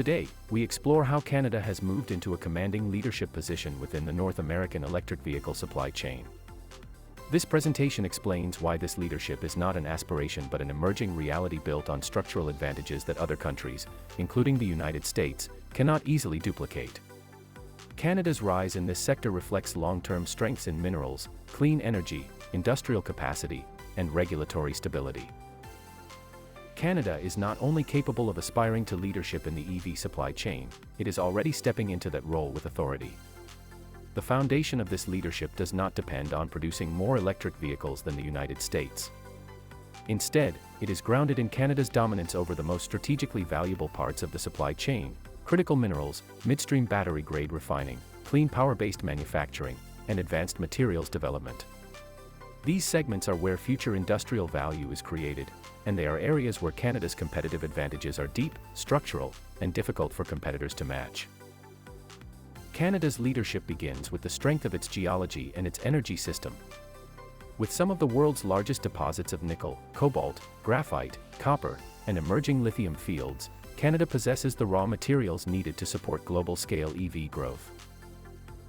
Today, we explore how Canada has moved into a commanding leadership position within the North American electric vehicle supply chain. This presentation explains why this leadership is not an aspiration but an emerging reality built on structural advantages that other countries, including the United States, cannot easily duplicate. Canada's rise in this sector reflects long-term strengths in minerals, clean energy, industrial capacity, and regulatory stability. Canada is not only capable of aspiring to leadership in the EV supply chain, it is already stepping into that role with authority. The foundation of this leadership does not depend on producing more electric vehicles than the United States. Instead, it is grounded in Canada's dominance over the most strategically valuable parts of the supply chain: critical minerals, midstream battery-grade refining, clean power-based manufacturing, and advanced materials development. These segments are where future industrial value is created, and they are areas where Canada's competitive advantages are deep, structural, and difficult for competitors to match. Canada's leadership begins with the strength of its geology and its energy system. With some of the world's largest deposits of nickel, cobalt, graphite, copper, and emerging lithium fields, Canada possesses the raw materials needed to support global-scale EV growth.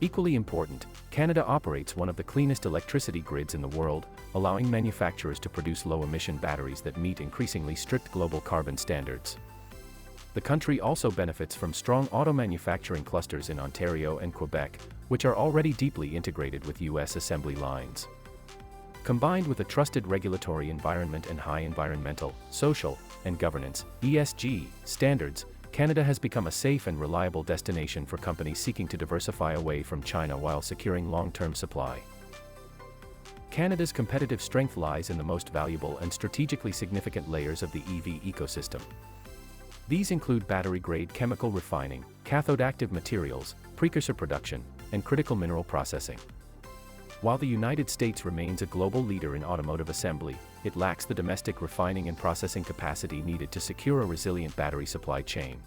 Equally important, Canada operates one of the cleanest electricity grids in the world, allowing manufacturers to produce low-emission batteries that meet increasingly strict global carbon standards. The country also benefits from strong auto manufacturing clusters in Ontario and Quebec, which are already deeply integrated with U.S. assembly lines. Combined with a trusted regulatory environment and high environmental, social, and governance (ESG) standards, Canada has become a safe and reliable destination for companies seeking to diversify away from China while securing long-term supply. Canada's competitive strength lies in the most valuable and strategically significant layers of the EV ecosystem. These include battery-grade chemical refining, cathode active materials, precursor production, and critical mineral processing. While the United States remains a global leader in automotive assembly, it lacks the domestic refining and processing capacity needed to secure a resilient battery supply chain.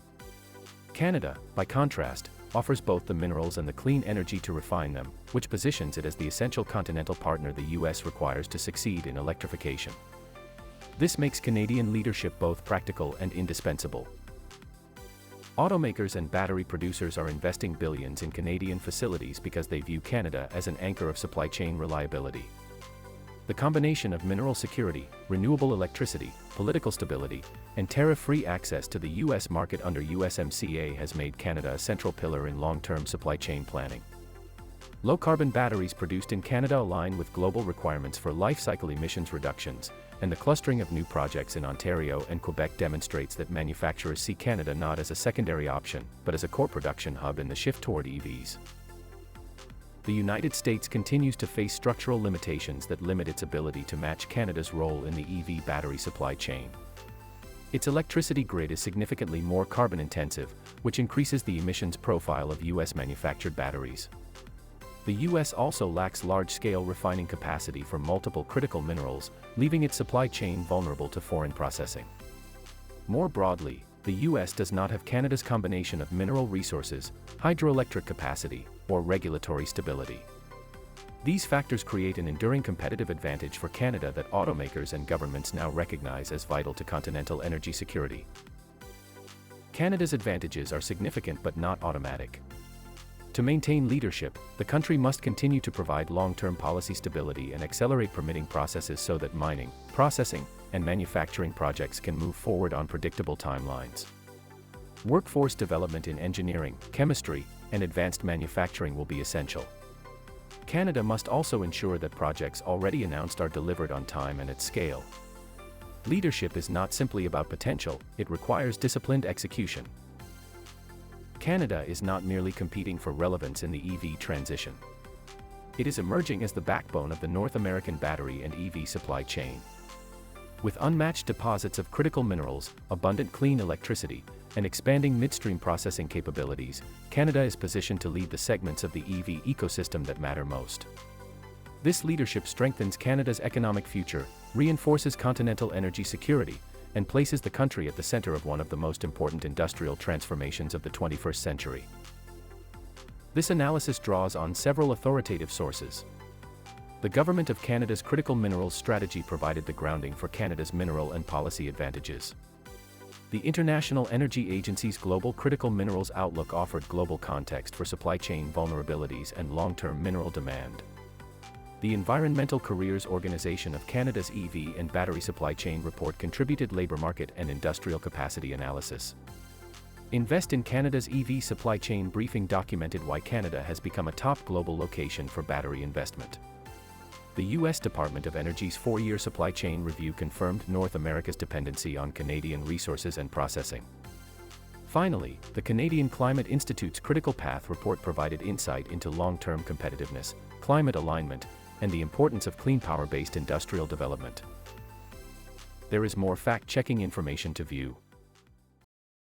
Canada, by contrast, offers both the minerals and the clean energy to refine them, which positions it as the essential continental partner the U.S. requires to succeed in electrification. This makes Canadian leadership both practical and indispensable. Automakers and battery producers are investing billions in Canadian facilities because they view Canada as an anchor of supply chain reliability. The combination of mineral security, renewable electricity, political stability, and tariff-free access to the U.S. market under USMCA has made Canada a central pillar in long-term supply chain planning. Low-carbon batteries produced in Canada align with global requirements for life-cycle emissions reductions, and the clustering of new projects in Ontario and Quebec demonstrates that manufacturers see Canada not as a secondary option, but as a core production hub in the shift toward EVs. The United States continues to face structural limitations that limit its ability to match Canada's role in the EV battery supply chain. Its electricity grid is significantly more carbon-intensive, which increases the emissions profile of U.S.-manufactured batteries. The U.S. also lacks large-scale refining capacity for multiple critical minerals, leaving its supply chain vulnerable to foreign processing. More broadly, the U.S. does not have Canada's combination of mineral resources, hydroelectric capacity, or regulatory stability. These factors create an enduring competitive advantage for Canada that automakers and governments now recognize as vital to continental energy security. Canada's advantages are significant but not automatic. To maintain leadership, the country must continue to provide long-term policy stability and accelerate permitting processes so that mining, processing, and manufacturing projects can move forward on predictable timelines. Workforce development in engineering, chemistry, and advanced manufacturing will be essential. Canada must also ensure that projects already announced are delivered on time and at scale. Leadership is not simply about potential, it requires disciplined execution. Canada is not merely competing for relevance in the EV transition. It is emerging as the backbone of the North American battery and EV supply chain. With unmatched deposits of critical minerals, abundant clean electricity, and expanding midstream processing capabilities, Canada is positioned to lead the segments of the EV ecosystem that matter most. This leadership strengthens Canada's economic future, reinforces continental energy security, and places the country at the center of one of the most important industrial transformations of the 21st century. This analysis draws on several authoritative sources. The Government of Canada's Critical Minerals Strategy provided the grounding for Canada's mineral and policy advantages. The International Energy Agency's Global Critical Minerals Outlook offered global context for supply chain vulnerabilities and long-term mineral demand. The Environmental Careers Organization of Canada's EV and battery supply chain report contributed labor market and industrial capacity analysis. Invest in Canada's EV supply chain briefing documented why Canada has become a top global location for battery investment. The U.S. Department of Energy's 4-year supply chain review confirmed North America's dependency on Canadian resources and processing. Finally, the Canadian Climate Institute's Critical Path report provided insight into long-term competitiveness, climate alignment, and the importance of clean power-based industrial development. There is more fact-checking information to view.